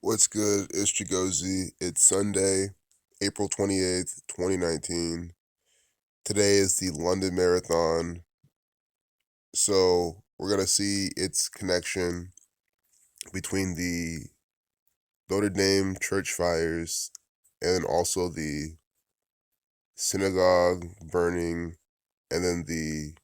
What's good? It's Chigozy. It's Sunday, April 28th, 2019. Today is the London Marathon. So we're going to see its connection between the Notre Dame church fires and also the synagogue burning and then the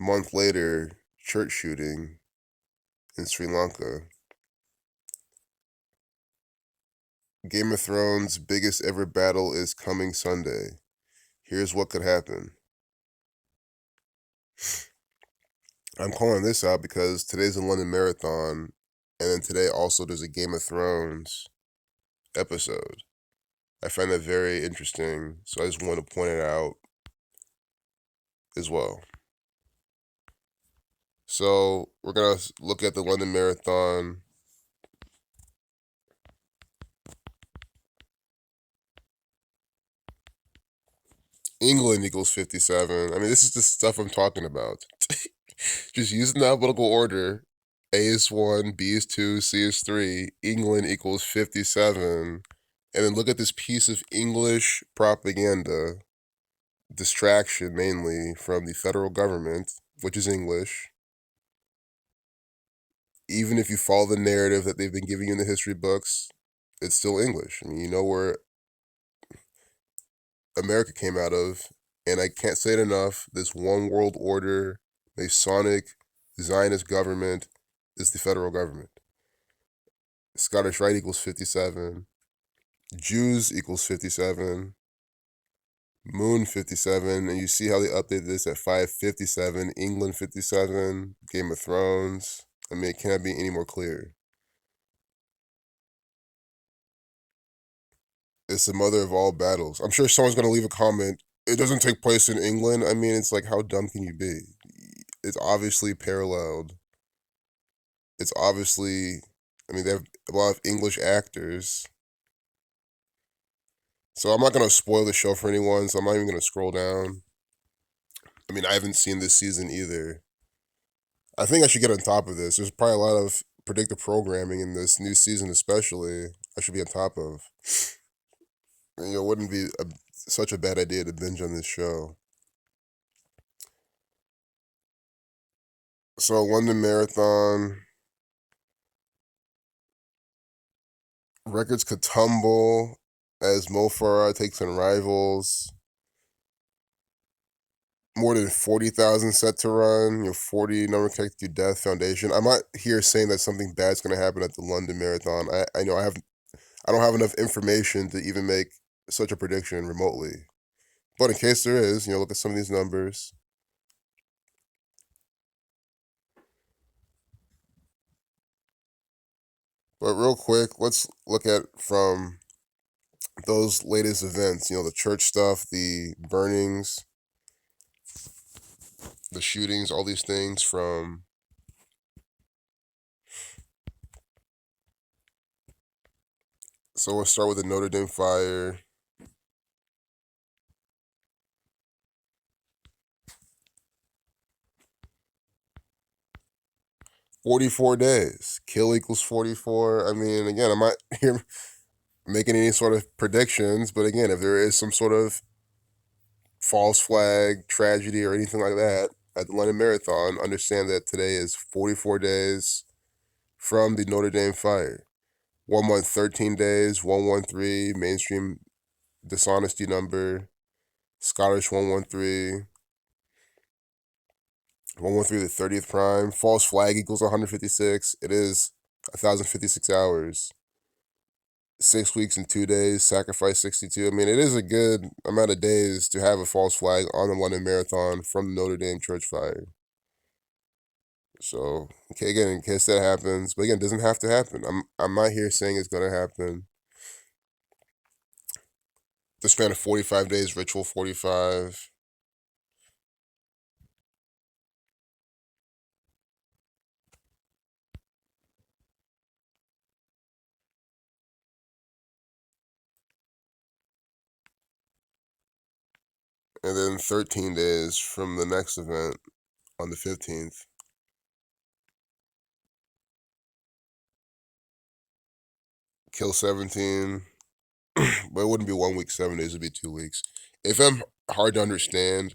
month later church shooting in Sri Lanka. Game of Thrones' biggest ever battle is coming Sunday. Here's what could happen. I'm calling this out because today's a London Marathon, and then today also there's a Game of Thrones episode. I find that very interesting, so I just want to point it out as well. So we're gonna look at the London Marathon. England equals 57. I mean, this is the stuff I'm talking about. Just using the alphabetical order. A is 1, B is 2, C is 3. England equals 57. And then look at this piece of English propaganda distraction mainly from the federal government, which is English. Even if you follow the narrative that they've been giving you in the history books, it's still English. I mean, you know where America came out of, and I can't say it enough. This one world order, Masonic, Zionist government is the federal government. Scottish Rite equals 57. Jews equals 57. Moon 57, and you see how they updated this at 557. England 57. Game of Thrones. I mean, it cannot be any more clear. It's the mother of all battles. I'm sure someone's going to leave a comment. It doesn't take place in England. I mean, it's like, how dumb can you be? It's obviously paralleled. It's obviously, I mean, they have a lot of English actors. So I'm not going to spoil the show for anyone, so I'm not even going to scroll down. I mean, I haven't seen this season either. I think I should get on top of this. There's probably a lot of predictive programming in this new season, especially. I should be on top of. It wouldn't be such a bad idea to binge on this show. So, London Marathon records could tumble as Mo Farah takes on rivals. More than 40,000 set to run. 40 number connected to death foundation. I'm not here saying that something bad's going to happen at the London Marathon. I know I don't have enough information to even make such a prediction remotely. But in case there is, look at some of these numbers. But real quick, let's look at from those latest events, the church stuff, the burnings, the shootings, all these things from so we'll start with the Notre Dame fire. 44 days. Kill equals 44. I mean, again, I'm not here making any sort of predictions, but again, if there is some sort of false flag, tragedy, or anything like that at the London Marathon, understand that today is 44 days from the Notre Dame fire. 1 month, 13 days, 113, mainstream dishonesty number, Scottish 113, 113 the 30th prime, false flag equals 156. It is 1,056 hours. 6 weeks and 2 days, sacrifice 62. I mean, it is a good amount of days to have a false flag on the London Marathon from the Notre Dame church fire. So, okay, again, in case that happens, but again, it doesn't have to happen. I'm not here saying it's gonna happen. The span of 45 days, ritual 45. And then 13 days from the next event on the 15th. kill 17. But it wouldn't be 1 week, 7 days. It'd be 2 weeks. If I'm hard to understand,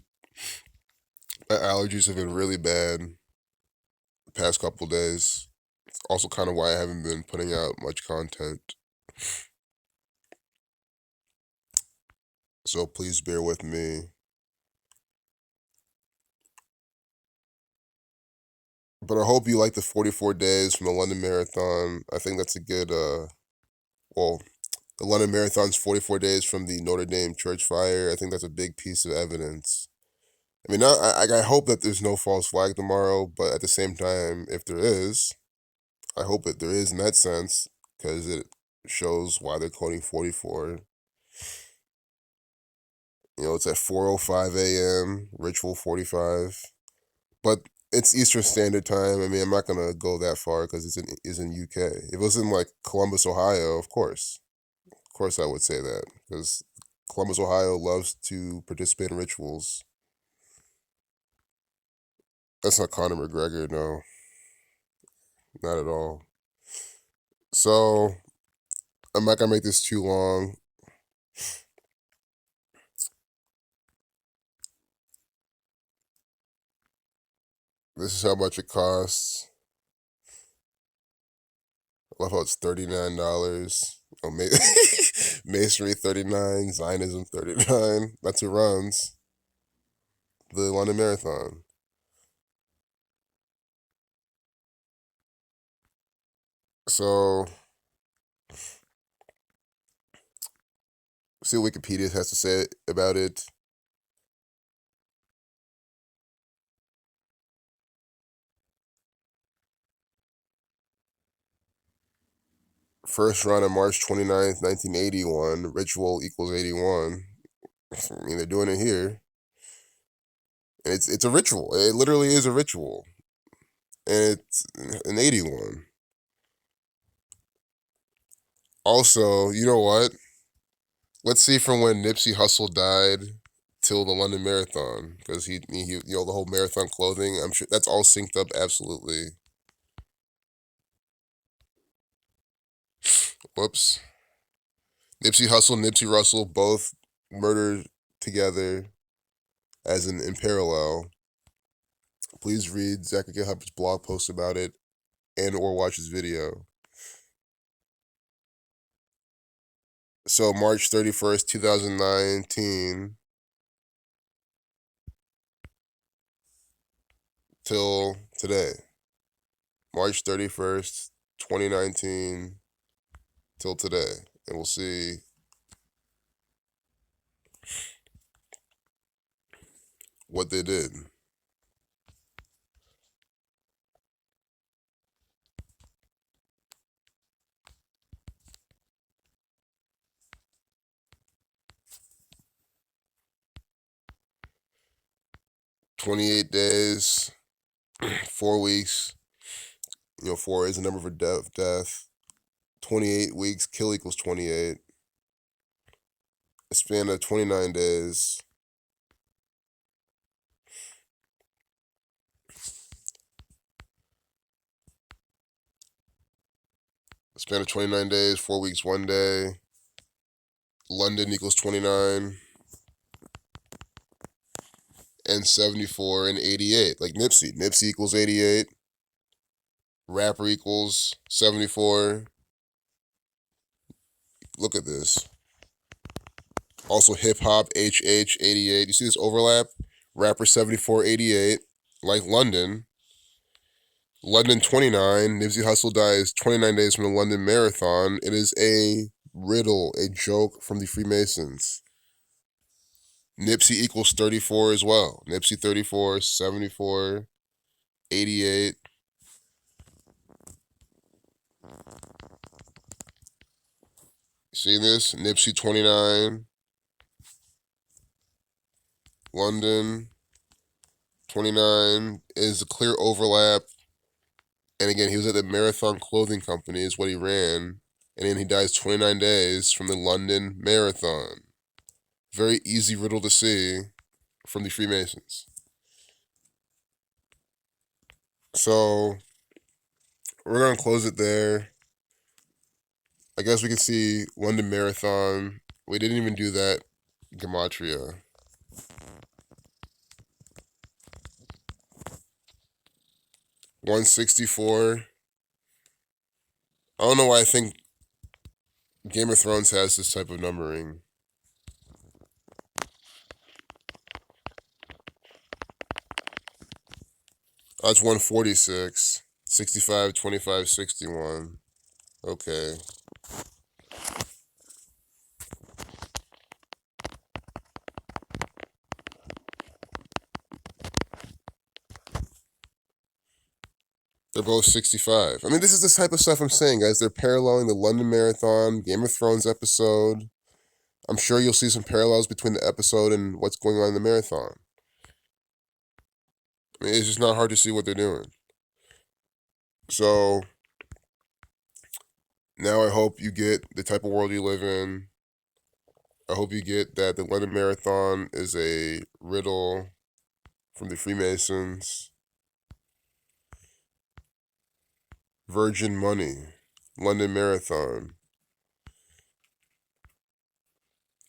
my allergies have been really bad the past couple days. It's also kind of why I haven't been putting out much content. So please bear with me. But I hope you like the 44 days from the London Marathon. I think that's a good, well, the London Marathon's 44 days from the Notre Dame church fire. I think that's a big piece of evidence. I mean, I hope that there's no false flag tomorrow, but at the same time, if there is, I hope that there is in that sense, because it shows why they're coding 44. You know, it's at 4:05 a.m., ritual 45. But it's Eastern Standard Time. I mean, I'm not gonna go that far because it's in UK. If it was in like Columbus, Ohio, of course I would say that because Columbus, Ohio loves to participate in rituals. That's not Conor McGregor, no, not at all. So I'm not gonna make this too long. This is how much it costs. I love how it's $39. Oh, Masonry 39, Zionism 39. That's who runs the London Marathon. So see what Wikipedia has to say about it. First run on March 29th, 1981. Ritual equals 81. I mean, they're doing it here. And it's a ritual. It literally is a ritual. And it's an 81. Also, you know what? Let's see from when Nipsey Hussle died till the London Marathon. Because he, the whole marathon clothing, I'm sure that's all synced up absolutely. Whoops. Nipsey Hussle, Nipsey Russell, both murdered together as in parallel. Please read Zachary Hubbard's blog post about it and or watch his video. So March 31st, 2019 till today. March 31st, 2019 till today. And we'll see what they did. "28 days, 4 weeks. 4 is the number for death. 28 weeks, kill equals 28. A span of 29 days. A span of 29 days, 4 weeks, 1 day. London equals 29. And 74 and 88. Like Nipsey. Nipsey equals 88. Rapper equals 74. Look at this. Also hip hop, HH 88. You see this overlap? Rapper 74, 88. Like London. London 29. Nipsey Hussle dies 29 days from the London Marathon. It is a riddle, a joke from the Freemasons. Nipsey equals 34 as well. Nipsey 34, 74, 88. See this? Nipsey 29. London 29 is a clear overlap. And again, he was at the Marathon Clothing Company is what he ran. And then he dies 29 days from the London Marathon. Very easy riddle to see from the Freemasons. So we're going to close it there. I guess we can see London Marathon. We didn't even do that gematria. 164. I don't know why I think Game of Thrones has this type of numbering. That's 146. 65, 25, 61. Okay. They're both 65. I mean, this is the type of stuff I'm saying, guys. They're paralleling the London Marathon, Game of Thrones episode. I'm sure you'll see some parallels between the episode and what's going on in the marathon. I mean, it's just not hard to see what they're doing. So now I hope you get the type of world you live in. I hope you get that the London Marathon is a riddle from the Freemasons. Virgin Money, London Marathon.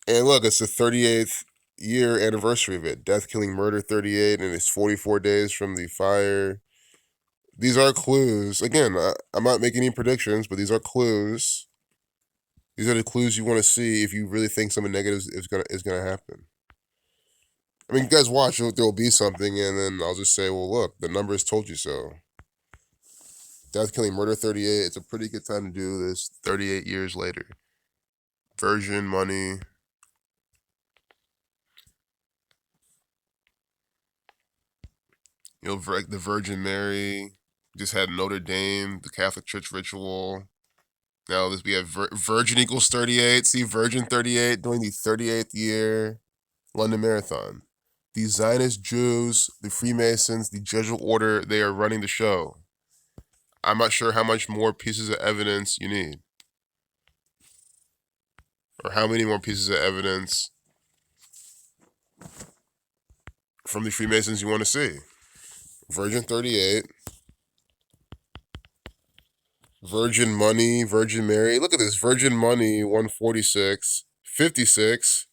And look, it's the 38th year anniversary of it. Death, Killing, Murder 38, and it's 44 days from the fire. These are clues. Again, I'm not making any predictions, but these are clues. These are the clues you want to see if you really think something negative is gonna happen. I mean, you guys watch, there'll be something, and then I'll just say, well, look, the numbers told you so. Death, Killing, Murder 38. It's a pretty good time to do this 38 years later. Virgin Money. You know, the Virgin Mary. Just had Notre Dame, the Catholic Church ritual. Now we have Virgin equals 38. See, Virgin 38 during the 38th year London Marathon. The Zionist Jews, the Freemasons, the Jesuit order, they are running the show. I'm not sure how much more pieces of evidence you need. Or how many more pieces of evidence from the Freemasons you want to see. Virgin 38. Virgin Money, Virgin Mary. Look at this. Virgin Money, 146. 56.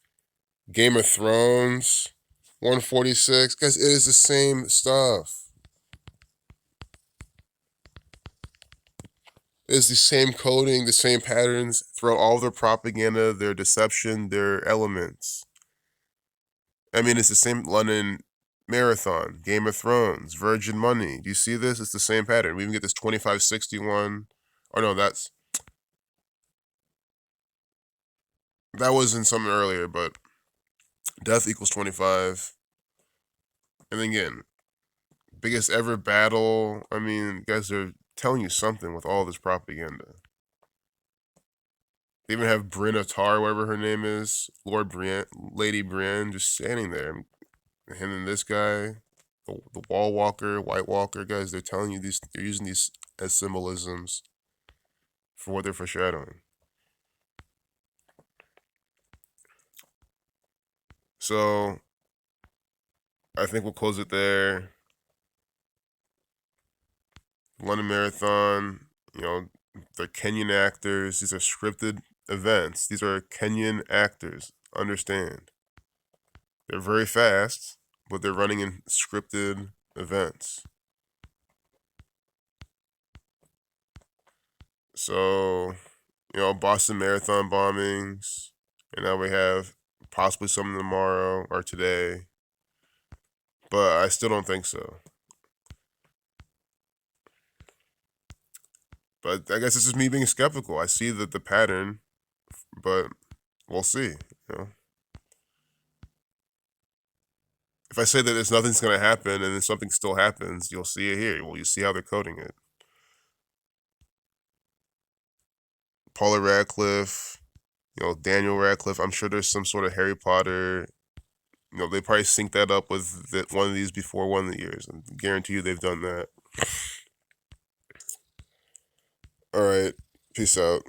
Game of Thrones, 146. Guys, it is the same stuff. It's the same coding, the same patterns throughout all their propaganda, their deception, their elements. I mean, it's the same London Marathon, Game of Thrones, Virgin Money. Do you see this? It's the same pattern. We even get this 2561. Oh, no, that was in something earlier, but death equals 25. And then again, biggest ever battle. I mean, guys are telling you something with all this propaganda. They even have Bryn of Tar, whatever her name is, Lord Brienne, Lady Brienne, just standing there. Him and this guy, the Wall Walker, White Walker, guys, they're telling you these, they're using these as symbolisms for what they're foreshadowing. So, I think we'll close it there. London Marathon, you know, they're Kenyan actors. These are scripted events. These are Kenyan actors. Understand. They're very fast, but they're running in scripted events. So, you know, Boston Marathon bombings, and now we have possibly something tomorrow or today, but I still don't think so. But I guess it's just me being skeptical. I see the pattern, but we'll see. You know, if I say that there's nothing's going to happen and then something still happens, you'll see it here. Well, you see how they're coding it. Paula Radcliffe, you know, Daniel Radcliffe. I'm sure there's some sort of Harry Potter. You know, they probably sync that up with one of these before one of the years. I guarantee you they've done that. All right. Peace out.